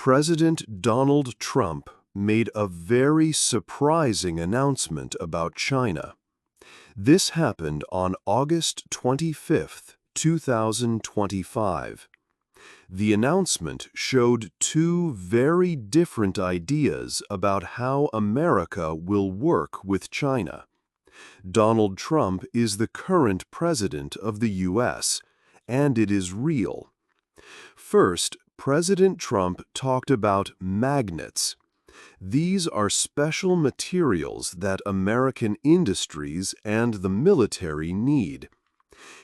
President Donald Trump made a very surprising announcement about China. This happened on August 25, 2025. The announcement showed two very different ideas about how America will work with China. Donald Trump is the current president of the U.S., and it is real. First, President Trump talked about magnets. These are special materials that American industries and the military need.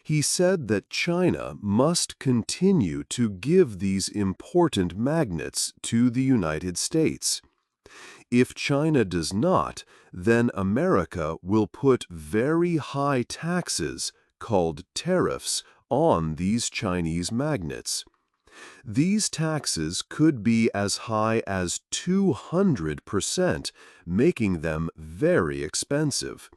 He said that China must continue to give these important magnets to the United States. If China does not, then America will put very high taxes, called tariffs, on these Chinese magnets. These taxes could be as high as 200%, making them very expensive.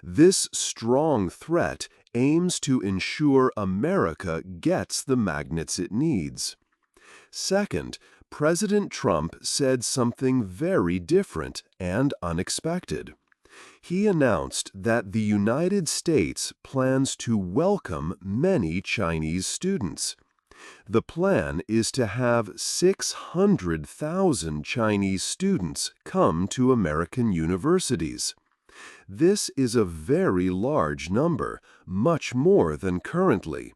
This strong threat aims to ensure America gets the magnets it needs. Second, President Trump said something very different and unexpected. He announced that the United States plans to welcome many Chinese students. The plan is to have 600,000 Chinese students come to American universities. This is a very large number, much more than currently.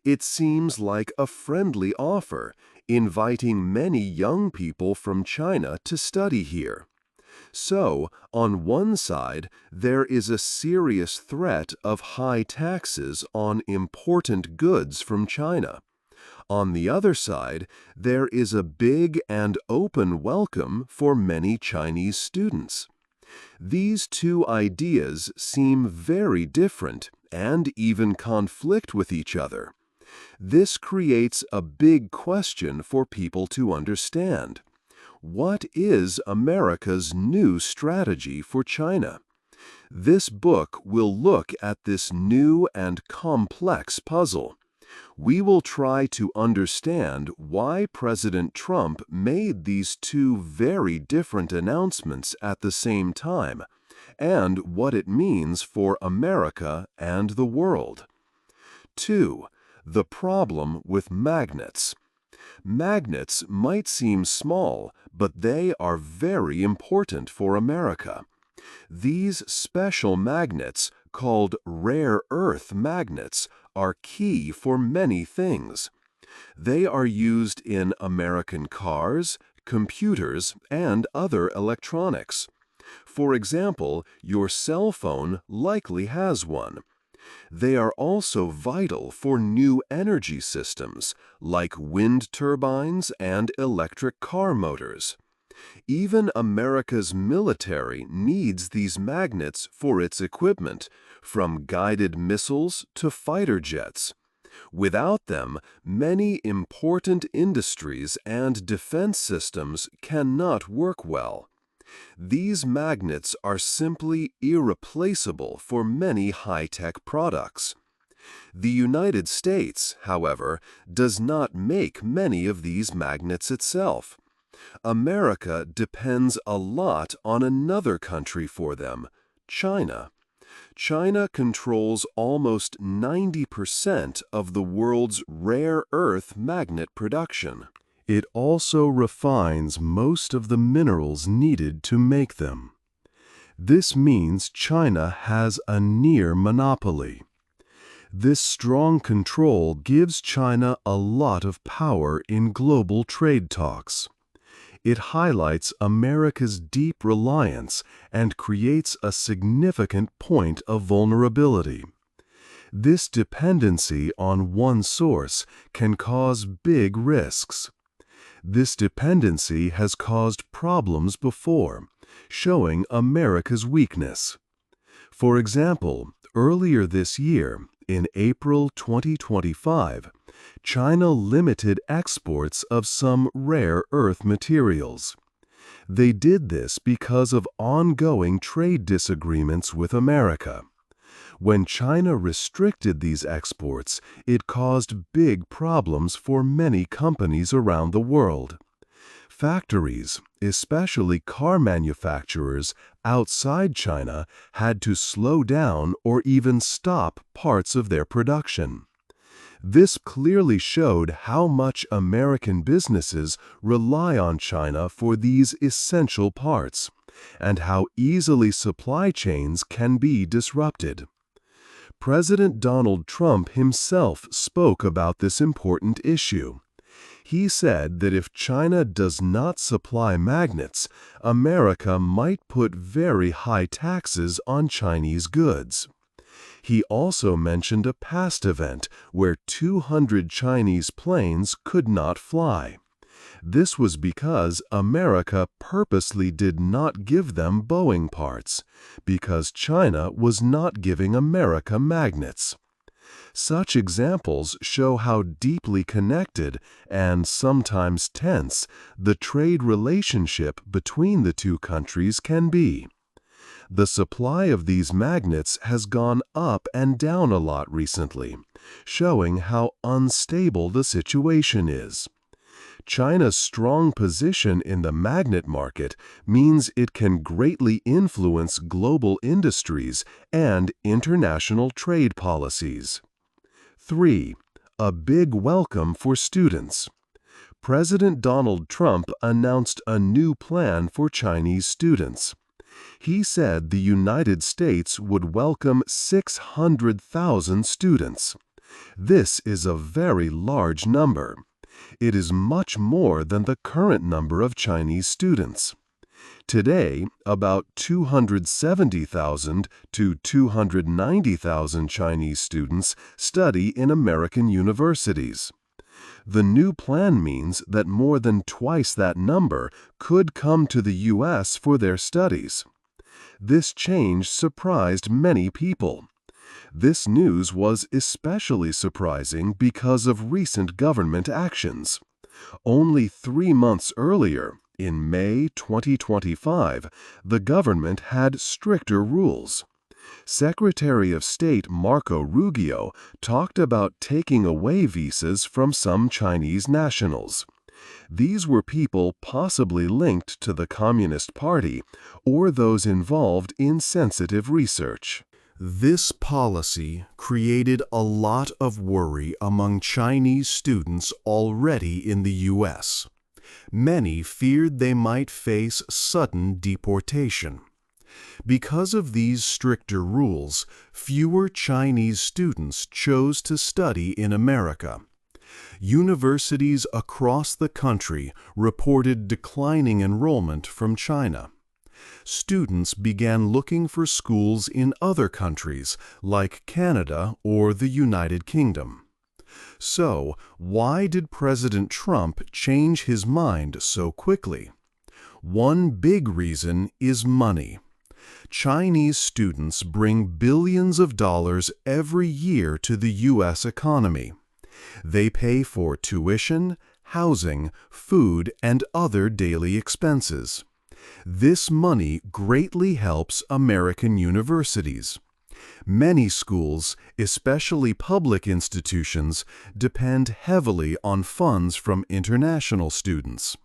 It seems like a friendly offer, inviting many young people from China to study here. So, on one side, there is a serious threat of high taxes on important goods from China. On the other side, there is a big and open welcome for many Chinese students. These two ideas seem very different and even conflict with each other. This creates a big question for people to understand. What is America's new strategy for China? This book will look at this new and complex puzzle. We will try to understand why President Trump made these two very different announcements at the same time, and what it means for America and the world. 2. The problem with magnets. Magnets might seem small, but they are very important for America. These special magnets, called rare earth magnets, are key for many things. They are used in American cars, computers, and other electronics. For example, your cell phone likely has one. They are also vital for new energy systems, like wind turbines and electric car motors. Even America's military needs these magnets for its equipment, from guided missiles to fighter jets. Without them, many important industries and defense systems cannot work well. These magnets are simply irreplaceable for many high-tech products. The United States, however, does not make many of these magnets itself. America depends a lot on another country for them, China. China controls almost 90% of the world's rare earth magnet production. It also refines most of the minerals needed to make them. This means China has a near monopoly. This strong control gives China a lot of power in global trade talks. It highlights America's deep reliance and creates a significant point of vulnerability. This dependency on one source can cause big risks. This dependency has caused problems before, showing America's weakness. For example, earlier this year, in April 2025, China limited exports of some rare earth materials. They did this because of ongoing trade disagreements with America. When China restricted these exports, it caused big problems for many companies around the world. Factories, especially car manufacturers outside China, had to slow down or even stop parts of their production. This clearly showed how much American businesses rely on China for these essential parts, and how easily supply chains can be disrupted. President Donald Trump himself spoke about this important issue. He said that if China does not supply magnets, America might put very high taxes on Chinese goods. He also mentioned a past event where 200 Chinese planes could not fly. This was because America purposely did not give them Boeing parts, because China was not giving America magnets. Such examples show how deeply connected and sometimes tense the trade relationship between the two countries can be. The supply of these magnets has gone up and down a lot recently, showing how unstable the situation is. China's strong position in the magnet market means it can greatly influence global industries and international trade policies. 3. A big welcome for students. President Donald Trump announced a new plan for Chinese students. He said the United States would welcome 600,000 students. This is a very large number. It is much more than the current number of Chinese students. Today, about 270,000 to 290,000 Chinese students study in American universities. The new plan means that more than twice that number could come to the U.S. for their studies. This change surprised many people. This news was especially surprising because of recent government actions. Only 3 months earlier, in May 2025, the government had stricter rules. Secretary of State Marco Rubio talked about taking away visas from some Chinese nationals. These were people possibly linked to the Communist Party or those involved in sensitive research. This policy created a lot of worry among Chinese students already in the U.S. Many feared they might face sudden deportation. Because of these stricter rules, fewer Chinese students chose to study in America. Universities across the country reported declining enrollment from China. Students began looking for schools in other countries like Canada or the United Kingdom. So, why did President Trump change his mind so quickly? One big reason is money. Chinese students bring billions of dollars every year to the U.S. economy. They pay for tuition, housing, food, and other daily expenses. This money greatly helps American universities. Many schools, especially public institutions, depend heavily on funds from international students.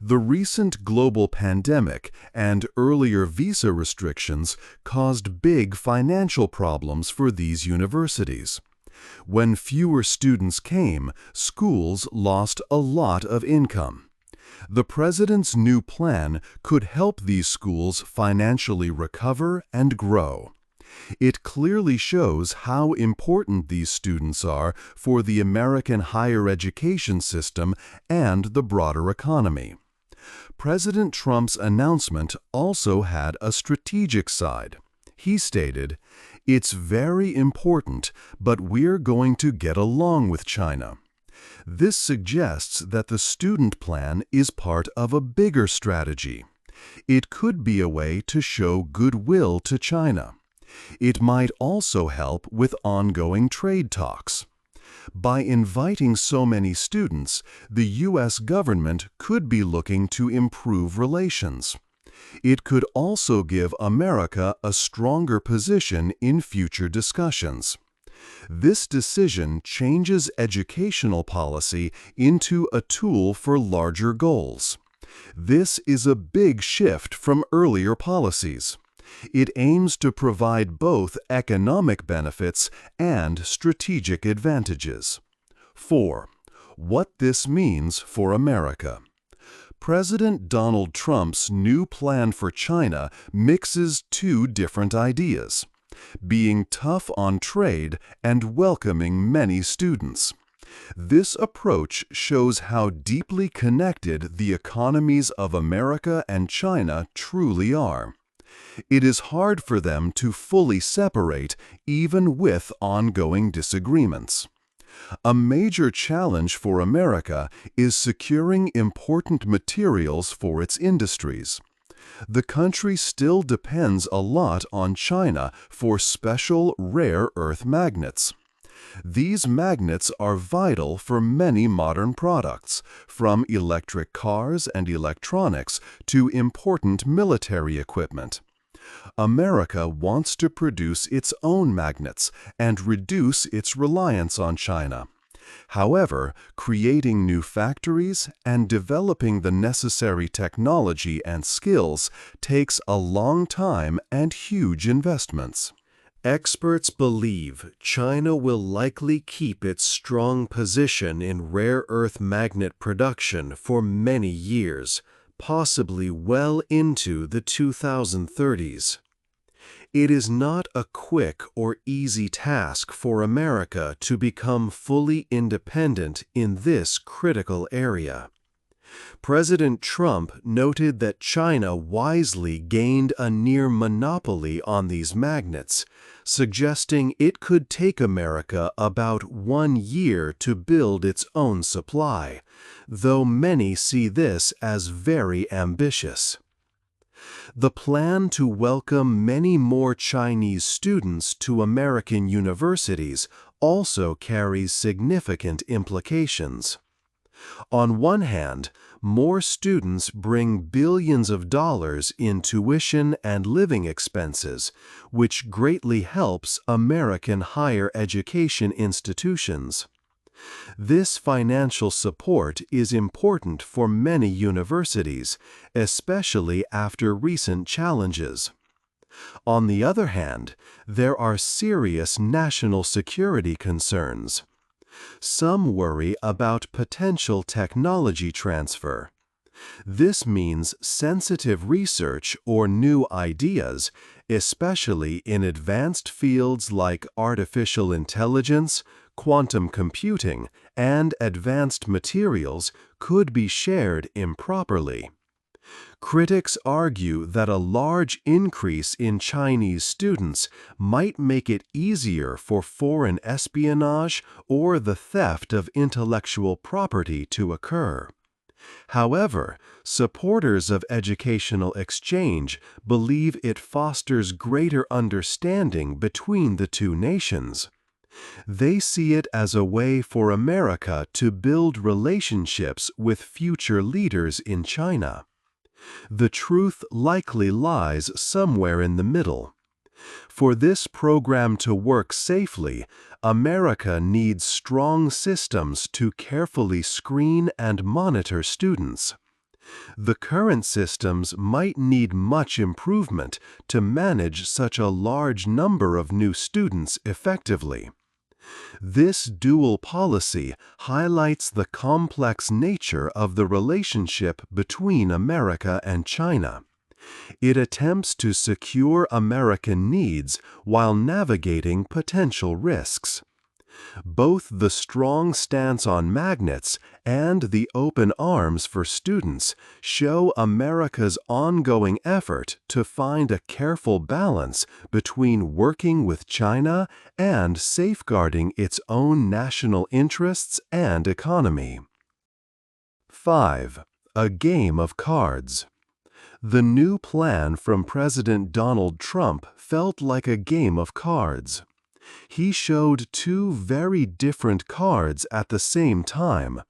The recent global pandemic and earlier visa restrictions caused big financial problems for these universities. When fewer students came, schools lost a lot of income. The president's new plan could help these schools financially recover and grow. It clearly shows how important these students are for the American higher education system and the broader economy. President Trump's announcement also had a strategic side. He stated, "It's very important, but we're going to get along with China." This suggests that the student plan is part of a bigger strategy. It could be a way to show goodwill to China. It might also help with ongoing trade talks. By inviting so many students, the U.S. government could be looking to improve relations. It could also give America a stronger position in future discussions. This decision changes educational policy into a tool for larger goals. This is a big shift from earlier policies. It aims to provide both economic benefits and strategic advantages. 4. What this means for America. President Donald Trump's new plan for China mixes two different ideas: being tough on trade and welcoming many students. This approach shows how deeply connected the economies of America and China truly are. It is hard for them to fully separate, even with ongoing disagreements. A major challenge for America is securing important materials for its industries. The country still depends a lot on China for special rare earth magnets. These magnets are vital for many modern products, from electric cars and electronics to important military equipment. America wants to produce its own magnets and reduce its reliance on China. However, creating new factories and developing the necessary technology and skills takes a long time and huge investments. Experts believe China will likely keep its strong position in rare earth magnet production for many years, possibly well into the 2030s. It is not a quick or easy task for America to become fully independent in this critical area. President Trump noted that China wisely gained a near monopoly on these magnets, suggesting it could take America about 1 year to build its own supply, though many see this as very ambitious. The plan to welcome many more Chinese students to American universities also carries significant implications. On one hand, more students bring billions of dollars in tuition and living expenses, which greatly helps American higher education institutions. This financial support is important for many universities, especially after recent challenges. On the other hand, there are serious national security concerns. Some worry about potential technology transfer. This means sensitive research or new ideas, especially in advanced fields like artificial intelligence, quantum computing, and advanced materials, could be shared improperly. Critics argue that a large increase in Chinese students might make it easier for foreign espionage or the theft of intellectual property to occur. However, supporters of educational exchange believe it fosters greater understanding between the two nations. They see it as a way for America to build relationships with future leaders in China. The truth likely lies somewhere in the middle. For this program to work safely, America needs strong systems to carefully screen and monitor students. The current systems might need much improvement to manage such a large number of new students effectively. This dual policy highlights the complex nature of the relationship between America and China. It attempts to secure American needs while navigating potential risks. Both the strong stance on magnets and the open arms for students show America's ongoing effort to find a careful balance between working with China and safeguarding its own national interests and economy. 5. A game of cards. The new plan from President Donald Trump felt like a game of cards. He showed two very different cards at the same time.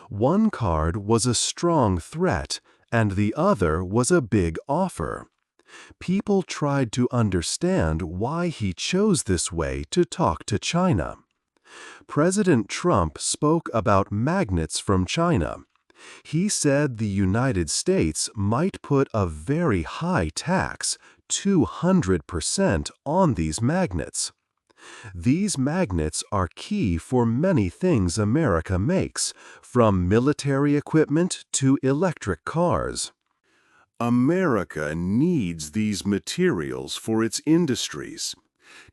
One card was a strong threat, and the other was a big offer. People tried to understand why he chose this way to talk to China. President Trump spoke about magnets from China. He said the United States might put a very high tax, 200%, on these magnets. These magnets are key for many things America makes, from military equipment to electric cars. America needs these materials for its industries.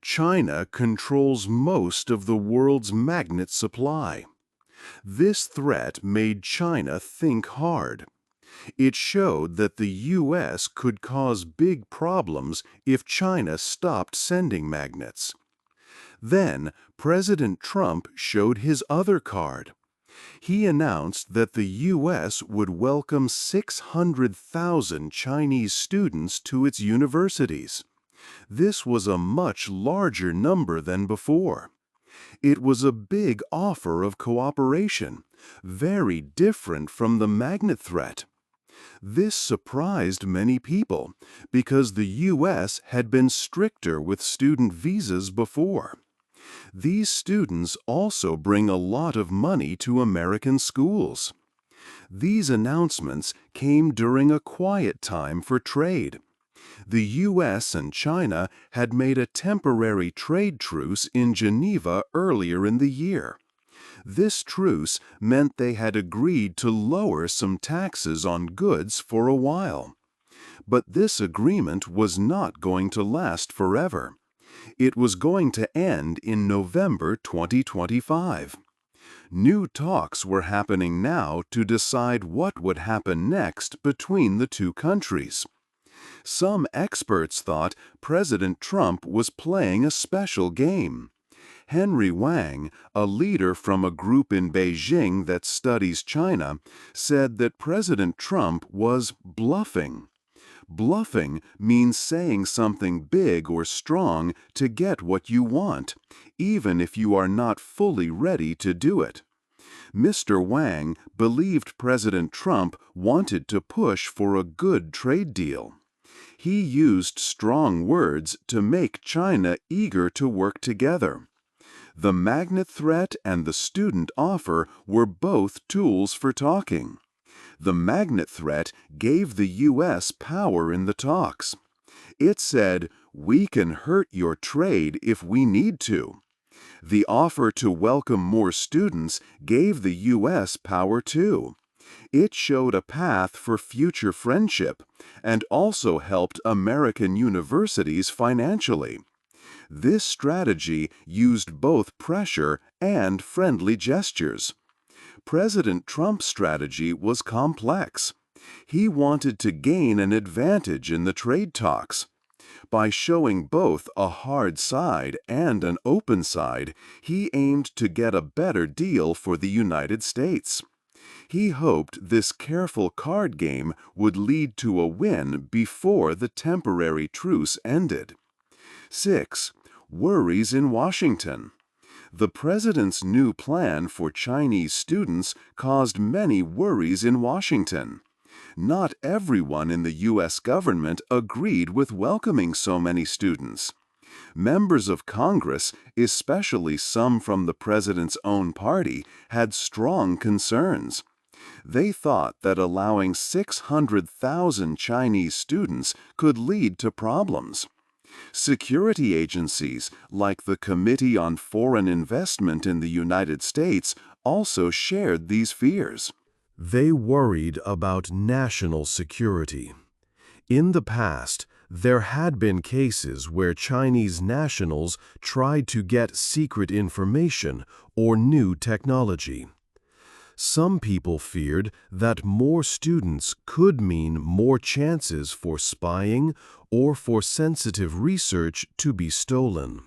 China controls most of the world's magnet supply. This threat made China think hard. It showed that the U.S. could cause big problems if China stopped sending magnets. Then, President Trump showed his other card. He announced that the U.S. would welcome 600,000 Chinese students to its universities. This was a much larger number than before. It was a big offer of cooperation, very different from the magnet threat. This surprised many people because the U.S. had been stricter with student visas before. These students also bring a lot of money to American schools. These announcements came during a quiet time for trade. The U.S. and China had made a temporary trade truce in Geneva earlier in the year. This truce meant they had agreed to lower some taxes on goods for a while. But this agreement was not going to last forever. It was going to end in November 2025. New talks were happening now to decide what would happen next between the two countries. Some experts thought President Trump was playing a special game. Henry Wang, a leader from a group in Beijing that studies China, said that President Trump was bluffing. Bluffing means saying something big or strong to get what you want, even if you are not fully ready to do it. Mr. Wang believed President Trump wanted to push for a good trade deal. He used strong words to make China eager to work together. The magnet threat and the student offer were both tools for talking. The magnet threat gave the U.S. power in the talks. It said, "We can hurt your trade if we need to." The offer to welcome more students gave the U.S. power too. It showed a path for future friendship and also helped American universities financially. This strategy used both pressure and friendly gestures. President Trump's strategy was complex. He wanted to gain an advantage in the trade talks. By showing both a hard side and an open side, he aimed to get a better deal for the United States. He hoped this careful card game would lead to a win before the temporary truce ended. 6. Worries in Washington. The president's new plan for Chinese students caused many worries in Washington. Not everyone in the U.S. government agreed with welcoming so many students. Members of Congress, especially some from the president's own party, had strong concerns. They thought that allowing 600,000 Chinese students could lead to problems. Security agencies, like the Committee on Foreign Investment in the United States, also shared these fears. They worried about national security. In the past, there had been cases where Chinese nationals tried to get secret information or new technology. Some people feared that more students could mean more chances for spying or for sensitive research to be stolen.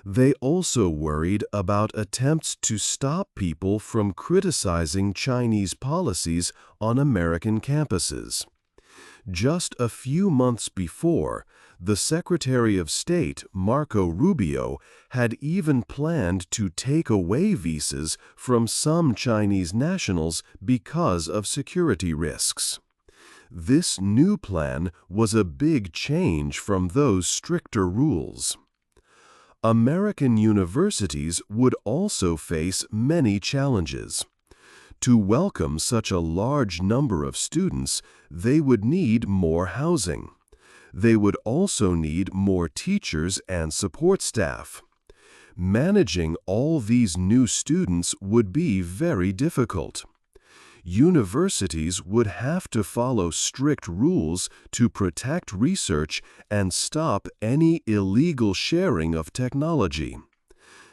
They also worried about attempts to stop people from criticizing Chinese policies on American campuses. Just a few months before, the Secretary of State, Marco Rubio, had even planned to take away visas from some Chinese nationals because of security risks. This new plan was a big change from those stricter rules. American universities would also face many challenges. To welcome such a large number of students, they would need more housing. They would also need more teachers and support staff. Managing all these new students would be very difficult. Universities would have to follow strict rules to protect research and stop any illegal sharing of technology.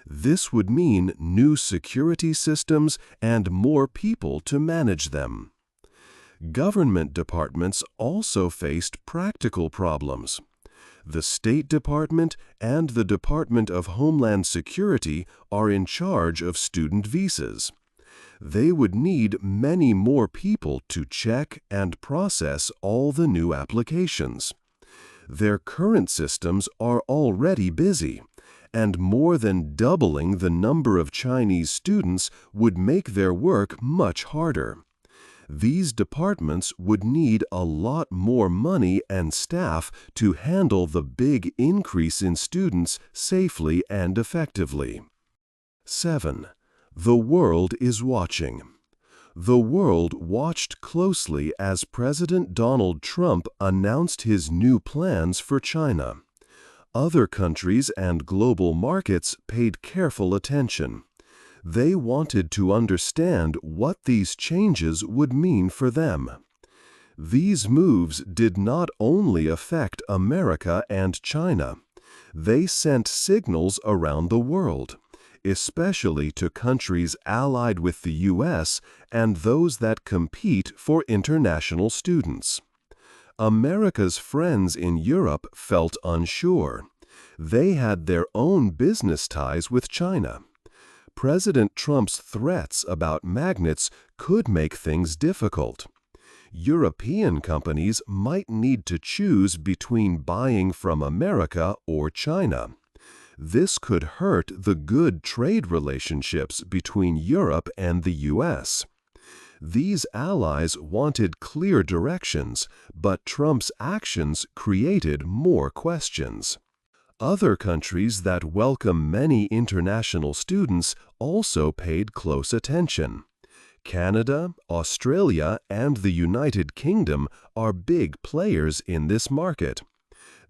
This would mean new security systems and more people to manage them. Government departments also faced practical problems. The State Department and the Department of Homeland Security are in charge of student visas. They would need many more people to check and process all the new applications. Their current systems are already busy, and more than doubling the number of Chinese students would make their work much harder. These departments would need a lot more money and staff to handle the big increase in students safely and effectively. 7. The world is watching. The world watched closely as President Donald Trump announced his new plans for China. Other countries and global markets paid careful attention. They wanted to understand what these changes would mean for them. These moves did not only affect America and China. They sent signals around the world, especially to countries allied with the U.S. and those that compete for international students. America's friends in Europe felt unsure. They had their own business ties with China. President Trump's threats about magnets could make things difficult. European companies might need to choose between buying from America or China. This could hurt the good trade relationships between Europe and the U.S. These allies wanted clear directions, but Trump's actions created more questions. Other countries that welcome many international students also paid close attention. Canada, Australia, and the United Kingdom are big players in this market.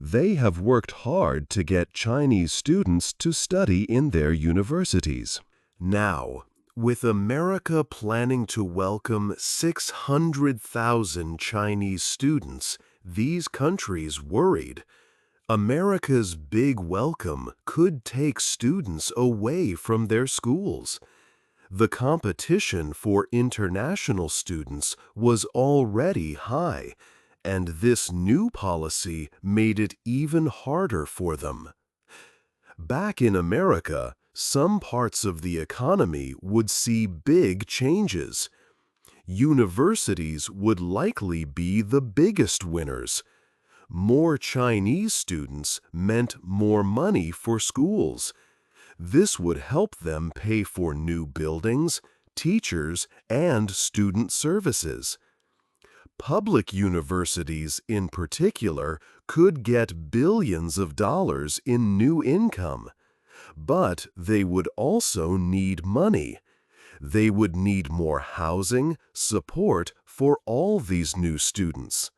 They have worked hard to get Chinese students to study in their universities. Now, with America planning to welcome 600,000 Chinese students, these countries worried. America's big welcome could take students away from their schools. The competition for international students was already high, and this new policy made it even harder for them. Back in America, some parts of the economy would see big changes. Universities would likely be the biggest winners. More Chinese students meant more money for schools. This would help them pay for new buildings, teachers, and student services. Public universities, in particular, could get billions of dollars in new income. But they would also need money. They would need more housing, support for all these new students.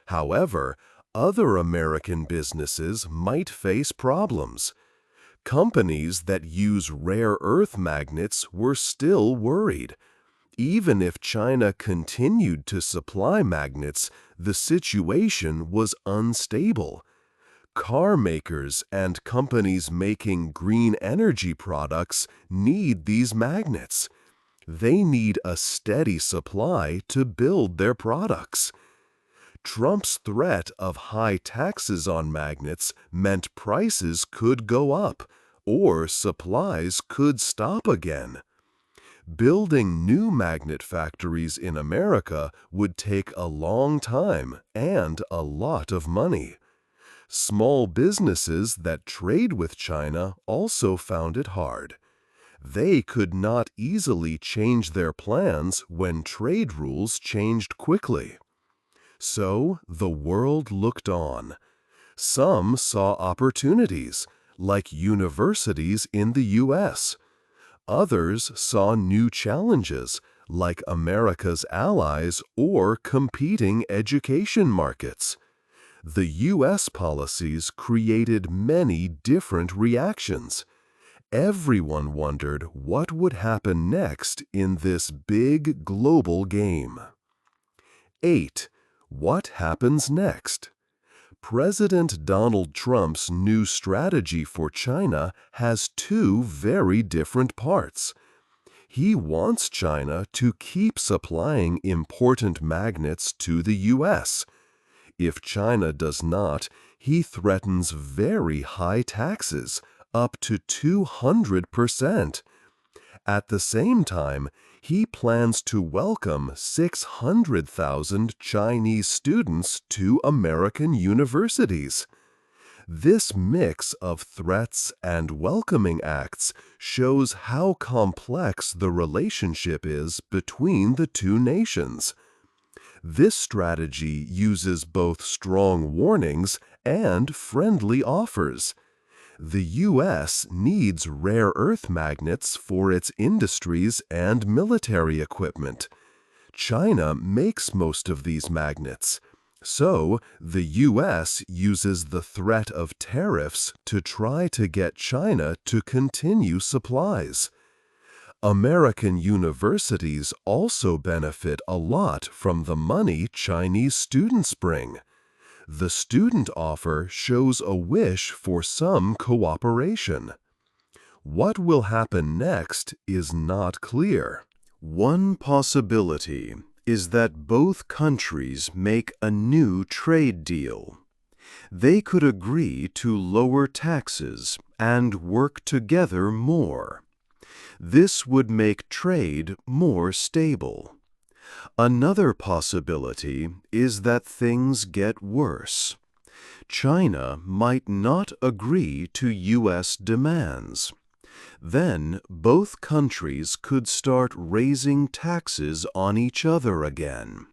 However, other American businesses might face problems. Companies that use rare earth magnets were still worried. Even if China continued to supply magnets, the situation was unstable. Car makers and companies making green energy products need these magnets. They need a steady supply to build their products. Trump's threat of high taxes on magnets meant prices could go up, or supplies could stop again. Building new magnet factories in America would take a long time and a lot of money. Small businesses that trade with China also found it hard. They could not easily change their plans when trade rules changed quickly. So the world looked on. Some saw opportunities, like universities in the U.S. Others saw new challenges, like America's allies or competing education markets. The U.S. policies created many different reactions. Everyone wondered what would happen next in this big global game. 8. What happens next? President Donald Trump's new strategy for China has two very different parts. He wants China to keep supplying important magnets to the U.S. If China does not, he threatens very high taxes, up to 200%. At the same time, he plans to welcome 600,000 Chinese students to American universities. This mix of threats and welcoming acts shows how complex the relationship is between the two nations. This strategy uses both strong warnings and friendly offers. The U.S. needs rare earth magnets for its industries and military equipment. China makes most of these magnets, so the U.S. uses the threat of tariffs to try to get China to continue supplies. American universities also benefit a lot from the money Chinese students bring. The student offer shows a wish for some cooperation. What will happen next is not clear. One possibility is that both countries make a new trade deal. They could agree to lower taxes and work together more. This would make trade more stable. Another possibility is that things get worse. China might not agree to U.S. demands. Then both countries could start raising taxes on each other again.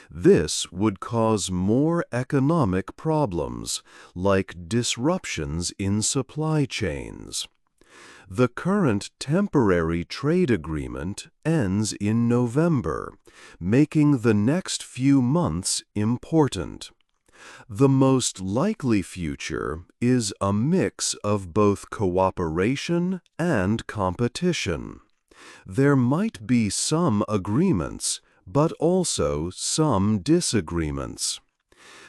This would cause more economic problems, like disruptions in supply chains. The current temporary trade agreement ends in November, making the next few months important. The most likely future is a mix of both cooperation and competition. There might be some agreements, but also some disagreements.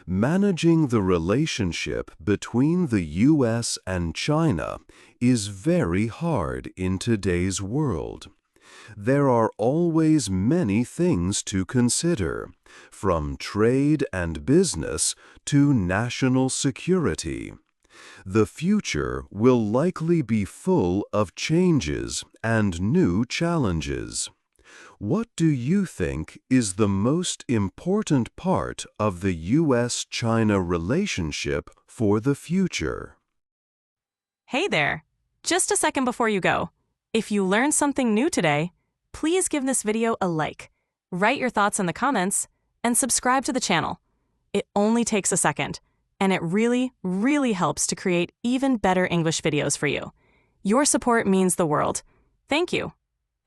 Managing the relationship between the U.S. and China is very hard in today's world. There are always many things to consider, from trade and business to national security. The future will likely be full of changes and new challenges. What do you think is the most important part of the U.S.-China relationship for the future? Hey there! Just a second before you go. If you learned something new today, please give this video a like, write your thoughts in the comments, and subscribe to the channel. It only takes a second, and it really, really helps to create even better English videos for you. Your support means the world. Thank you.